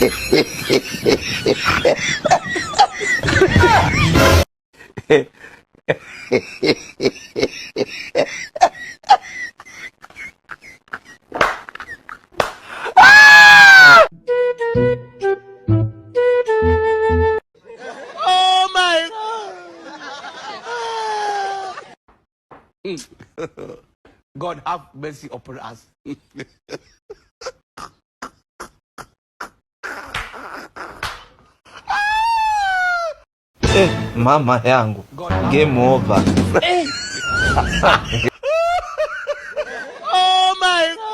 Oh my God. God have mercy upon us. Mama yangu, game over. Oh my God.